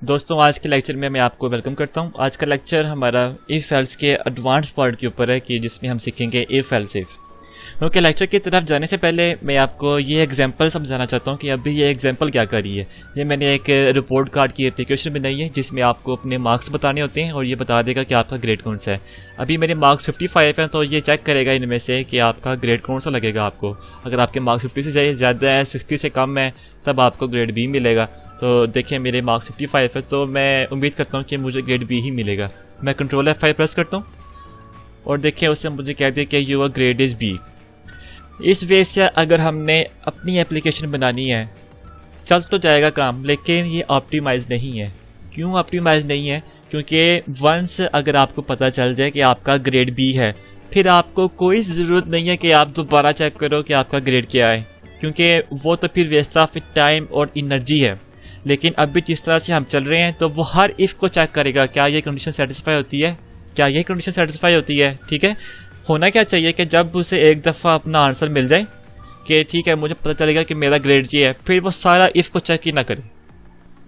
दोस्तों आज के लेक्चर में मैं आपको वेलकम करता हूं। आज का लेक्चर हमारा इफ एल्स के एडवांस पार्ट के ऊपर है कि जिसमें हम सीखेंगे इफ एल्स इफ। क्योंकि लेक्चर की तरफ जाने से पहले मैं आपको ये एग्जांपल समझाना चाहता हूं कि अभी ये एग्जांपल क्या कर रही है। ये मैंने एक रिपोर्ट कार्ड की एप्लीकेशन बनाई है जिसमें आपको अपने मार्क्स बताने होते हैं और ये बता देगा कि आपका ग्रेड कौन सा है। अभी मेरे मार्क्स 55 हैं तो ये चेक करेगा इनमें से कि आपका ग्रेड कौन सा लगेगा आपको। अगर आपके मार्क्स 50 से ज़्यादा है, 60 से कम है, तब आपको ग्रेड बी मिलेगा। तो देखिए मेरे मार्क्स 55 है तो मैं उम्मीद करता हूँ कि मुझे ग्रेड बी ही मिलेगा। मैं कंट्रोल F5 प्रेस करता हूँ और देखिए उससे मुझे कह दिया कि योर ग्रेड इज़ बी। इस वे से अगर हमने अपनी एप्लीकेशन बनानी है चल तो जाएगा काम, लेकिन ये ऑप्टिमाइज़ नहीं है। क्यों ऑप्टिमाइज़ नहीं है? क्योंकि वंस अगर आपको पता चल जाए कि आपका ग्रेड बी है, फिर आपको कोई ज़रूरत नहीं है कि आप दोबारा चेक करो कि आपका ग्रेड क्या है, क्योंकि वो तो फिर वेस्ट ऑफ टाइम और एनर्जी है। लेकिन अभी जिस तरह से हम चल रहे हैं तो वो हर इफ़ को चेक करेगा, क्या ये कंडीशन सेटिस्फाई होती है, क्या ये कंडीशन सेटिस्फाई होती है। ठीक है, होना क्या चाहिए कि जब उसे एक दफ़ा अपना आंसर मिल जाए कि ठीक है मुझे पता चलेगा कि मेरा ग्रेड ये है, फिर वो सारा इफ़ को चेक ही ना करे।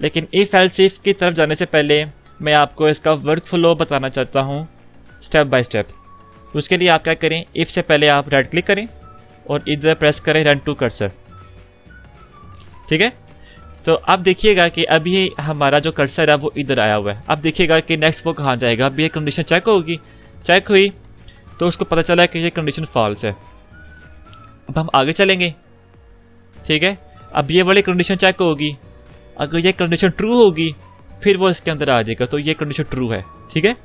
लेकिन इफ़ एल्स इफ़ की तरफ जाने से पहले मैं आपको इसका वर्क फ्लो बताना चाहता हूँ स्टेप बाय स्टेप। उसके लिए आप क्या करें, इफ़ से पहले आप राइट क्लिक करें और इधर प्रेस करें रन टू कर्सर। ठीक है, तो अब देखिएगा कि अभी हमारा जो कर्सर है वो इधर आया हुआ है। अब देखिएगा कि नेक्स्ट वो कहाँ जाएगा। अब ये कंडीशन चेक होगी, चेक हुई तो उसको पता चला कि ये कंडीशन फॉल्स है। अब हम आगे चलेंगे। ठीक है, अब ये वाली कंडीशन चेक होगी, अगर ये कंडीशन ट्रू होगी फिर वो इसके अंदर आ जाएगा, तो ये कंडीशन ट्रू है। ठीक है,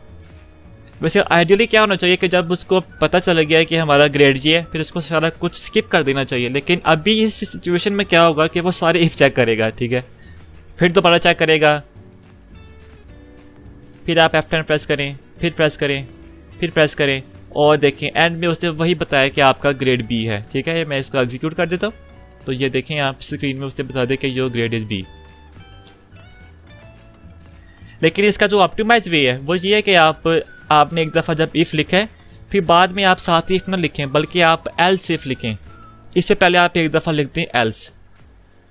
वैसे आइडियली क्या होना चाहिए कि जब उसको पता चल गया कि हमारा ग्रेड ये है फिर उसको सारा कुछ स्किप कर देना चाहिए। लेकिन अभी इस सिचुएशन में क्या होगा कि वो सारे इफ चेक करेगा। ठीक है, फिर दोबारा चेक करेगा, फिर आप F10 प्रेस करें, फिर प्रेस करें, फिर प्रेस करें और देखें एंड में उसने वही बताया कि आपका ग्रेड बी है। ठीक है, मैं इसको एग्जीक्यूट कर देता हूँ तो ये देखें आप स्क्रीन में उसने बता दिया कि योर ग्रेड इज़ बी। लेकिन इसका जो ऑप्टिमाइज वे है वो ये है कि आपने एक दफ़ा जब इफ़ लिखा है फिर बाद में आप साथ इफ़ ना लिखें बल्कि आप एल्स इफ़ लिखें। इससे पहले आप एक दफ़ा लिखते हैं एल्स,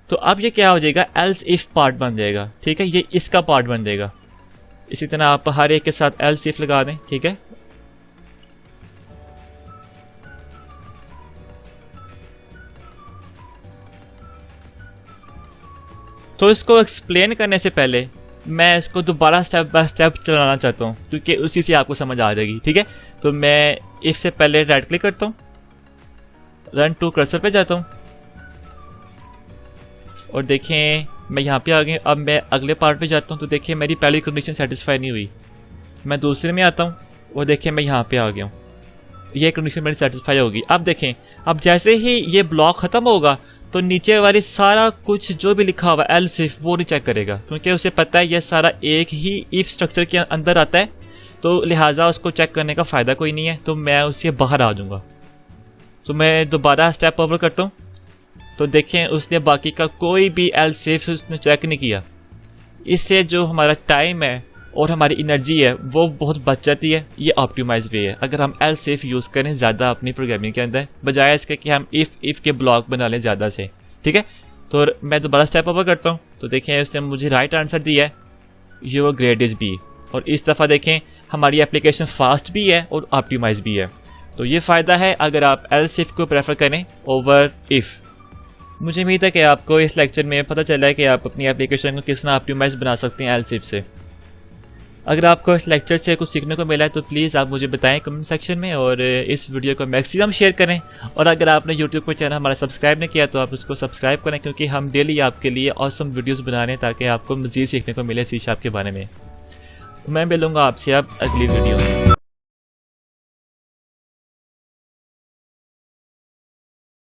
तो अब ये क्या हो जाएगा, एल्स इफ़ पार्ट बन जाएगा। ठीक है, ये इसका पार्ट बन जाएगा। इसी तरह आप हर एक के साथ एल्स इफ़ लगा दें। ठीक है, तो इसको एक्सप्लेन करने से पहले मैं इसको दोबारा स्टेप बाय स्टेप चलाना चाहता हूँ क्योंकि उसी से आपको समझ आ जाएगी। ठीक है, तो मैं इफ से पहले राइट क्लिक करता हूँ, रन टू कर्सर पे जाता हूँ और देखें मैं यहाँ पे आ गया। अब मैं अगले पार्ट पे जाता हूँ तो देखिए मेरी पहली कंडीशन सेटिस्फाई नहीं हुई। मैं दूसरे में आता हूँ और देखिए मैं यहाँ पे आ गया हूँ, ये कंडीशन मेरी सेटिस्फाई होगी। अब देखें, अब जैसे ही ये ब्लॉक ख़त्म होगा तो नीचे वाली सारा कुछ जो भी लिखा हुआ एल्स इफ वो नहीं चेक करेगा, क्योंकि उसे पता है ये सारा एक ही इफ स्ट्रक्चर के अंदर आता है, तो लिहाजा उसको चेक करने का फ़ायदा कोई नहीं है, तो मैं उससे बाहर आ जाऊँगा। तो मैं दोबारा स्टेप ओवर करता हूँ तो देखें उसने बाकी का कोई भी एल्स इफ उसने चेक नहीं किया। इससे जो हमारा टाइम है और हमारी एनर्जी है वो बहुत बच जाती है। ये ऑप्टिमाइज वे है अगर हम एल्स इफ यूज़ करें ज़्यादा अपनी प्रोग्रामिंग के अंदर, बजाय इसके कि हम इफ़ के ब्लॉक बना लें ज़्यादा से। ठीक है, तो मैं दोबारा स्टेप ओवर करता हूँ तो देखें उसने मुझे राइट आंसर दिया है, योर ग्रेड इज़ बी। और इस दफ़ा देखें हमारी एप्लीकेशन फास्ट भी है और ऑप्टिमाइज भी है। तो ये फ़ायदा है अगर आप एल्स इफ को प्रेफर करें ओवर इफ़। मुझे उम्मीद है कि आपको इस लेक्चर में पता चला है कि आप अपनी एप्लीकेशन को किस तरह ऑप्टिमाइज बना सकते हैं एल्स इफ से। अगर आपको इस लेक्चर से कुछ सीखने को मिला है तो प्लीज़ आप मुझे बताएं कमेंट सेक्शन में और इस वीडियो को मैक्सिमम शेयर करें। और अगर आपने यूट्यूब पर चैनल हमारा सब्सक्राइब नहीं किया तो आप उसको सब्सक्राइब करें, क्योंकि हम डेली आपके लिए ऑसम वीडियोस बना रहे हैं ताकि आपको मज़ीद सीखने को मिले सी शार्प के बारे में। तो मैं मिलूँगा आपसे अब अगली वीडियो में।